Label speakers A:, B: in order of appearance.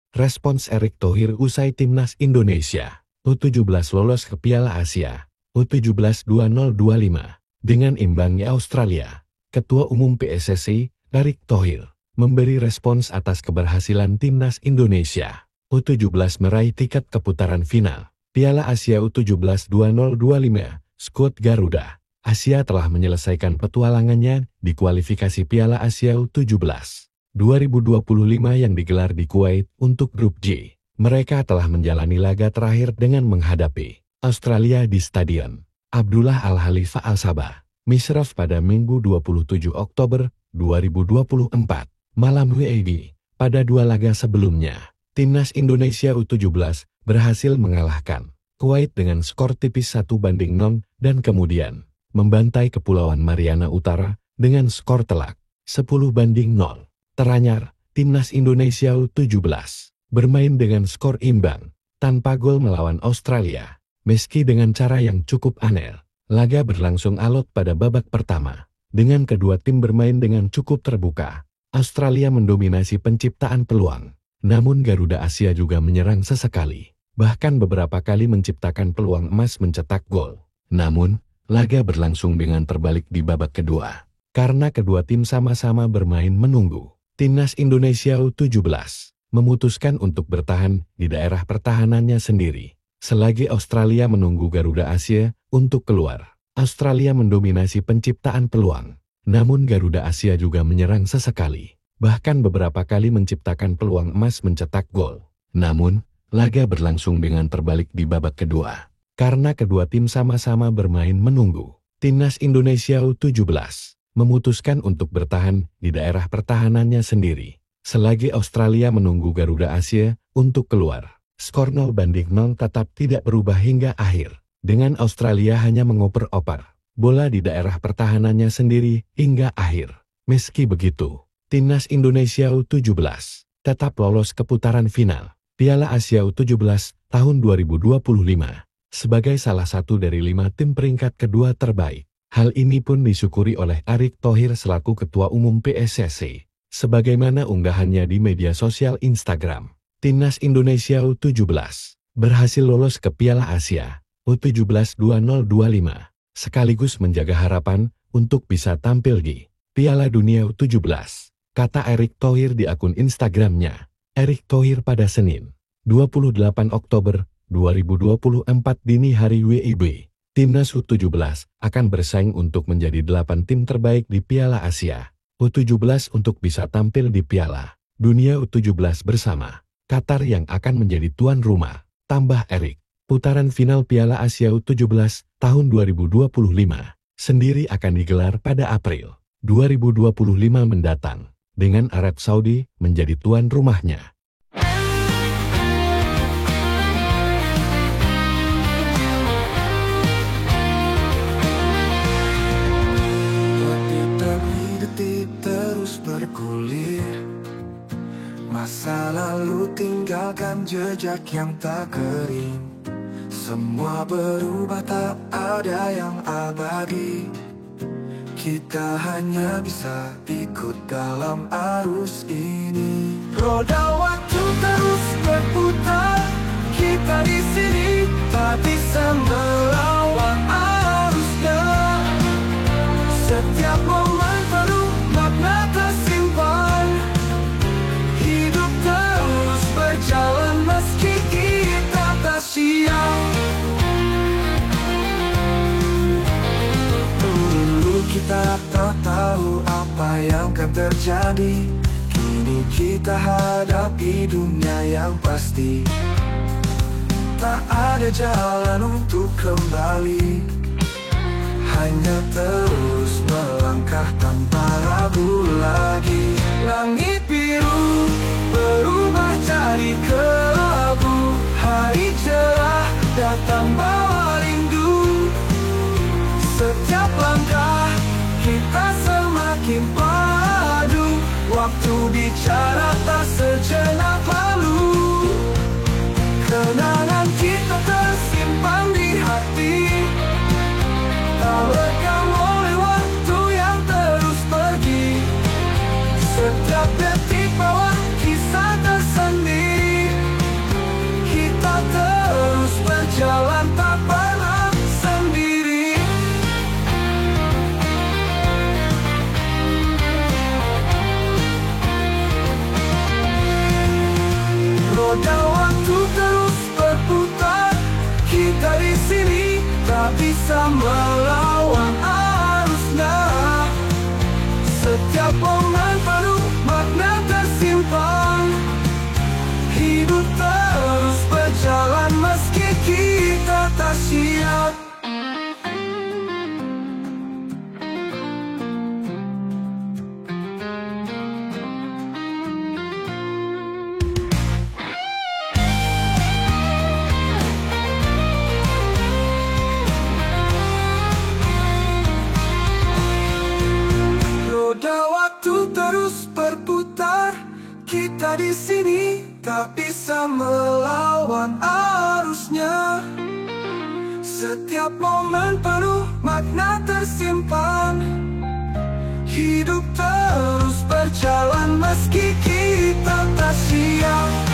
A: Respons Erick Thohir usai Timnas Indonesia U17 lolos ke Piala Asia U17 2025 dengan imbangnya Australia. Ketua Umum PSSI, Erick Thohir, memberi respons atas keberhasilan Timnas Indonesia U17 meraih tiket ke putaran final Piala Asia U17 2025. Skuad Garuda Asia telah menyelesaikan petualangannya di kualifikasi Piala Asia U17 2025 yang digelar di Kuwait untuk Grup J. Mereka telah menjalani laga terakhir dengan menghadapi Australia di Stadion Abdullah Al-Khalifa Al-Sabah, Misraf pada Minggu 27 Oktober 2024, malam WIB. Pada dua laga sebelumnya, Timnas Indonesia U17 berhasil mengalahkan Kuwait dengan skor tipis 1-0 dan kemudian membantai Kepulauan Mariana Utara dengan skor telak 10-0. Teranyar, Timnas Indonesia U17 bermain dengan skor imbang, tanpa gol melawan Australia. Meski dengan cara yang cukup aneh, laga berlangsung alot pada babak pertama. Dengan kedua tim bermain dengan cukup terbuka, Australia mendominasi penciptaan peluang. Namun Garuda Asia juga menyerang sesekali, bahkan beberapa kali menciptakan peluang emas mencetak gol. Namun, laga berlangsung dengan terbalik di babak kedua. Karena kedua tim sama-sama bermain menunggu, Timnas Indonesia U17 memutuskan untuk bertahan di daerah pertahanannya sendiri. Selagi Australia menunggu Garuda Asia untuk keluar, Australia mendominasi penciptaan peluang. Namun Garuda Asia juga menyerang sesekali, bahkan beberapa kali menciptakan peluang emas mencetak gol. Namun, laga berlangsung dengan terbalik di babak kedua. Karena kedua tim sama-sama bermain menunggu, Timnas Indonesia U17 memutuskan untuk bertahan di daerah pertahanannya sendiri. Selagi Australia menunggu Garuda Asia untuk keluar, skor 0-0 tetap tidak berubah hingga akhir, dengan Australia hanya mengoper-oper bola di daerah pertahanannya sendiri hingga akhir. Meski begitu, Timnas Indonesia U17 tetap lolos ke putaran final Piala Asia U17 tahun 2025 sebagai salah satu dari 5 tim peringkat kedua terbaik. Hal ini pun disyukuri oleh Erick Thohir selaku Ketua Umum PSSI. Sebagaimana unggahannya di media sosial Instagram, Timnas Indonesia U17 berhasil lolos ke Piala Asia U17 2025, sekaligus menjaga harapan untuk bisa tampil di Piala Dunia U17, kata Erick Thohir di akun Instagramnya. Erick Thohir pada Senin, 28 Oktober 2024 dini hari WIB, Timnas U17 akan bersaing untuk menjadi 8 tim terbaik di Piala Asia U17 untuk bisa tampil di Piala Dunia U17 bersama Qatar yang akan menjadi tuan rumah. Tambah Erick, putaran final Piala Asia U17 tahun 2025 sendiri akan digelar pada April 2025 mendatang, dengan Arab Saudi menjadi tuan rumahnya.
B: Masa lalu tinggalkan jejak yang tak kering. Semua berubah, tak ada yang abadi. Kita hanya bisa ikut dalam arus ini. Roda waktu terus berputar, kita di sini tak bisa melawan arusnya. Setiap momen penuh makna tersimpan. Hidup terus berjalan meski kita tak siap. Dulu kita tak tahu apa yang akan terjadi. Kini kita hadapi dunia yang pasti. Tak ada jalan untuk kembali, hanya terus melangkah tanpa ragu lagi. Langit biru berubah jadi kelabu. Hari cerah datang bawa rindu. Setiap langkah kita semakin padu. Waktu bicara tak sejenak lalu. Kenangan kita tersimpan di hati, tak lekang oleh waktu yang terus pergi. Setiap detik bawa kisah tersendiri. Roda waktu terus berputar, kita di sini tak bisa melawan arusnya. Setiap momen penuh makna tersimpan, hidup terus berjalan meski kita tak siap. Roda waktu terus berputar, kita di sini tak bisa melawan arusnya. Setiap momen penuh makna tersimpan, hidup terus berjalan meski kita tak siap.